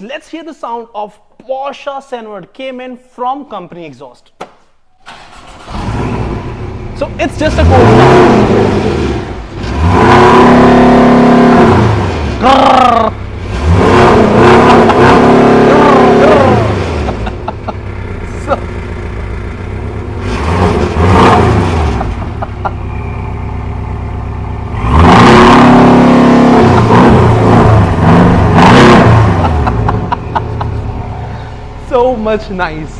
Let's hear the sound of Porsche Cayman from company exhaust. So it's just a cold start. So much nice.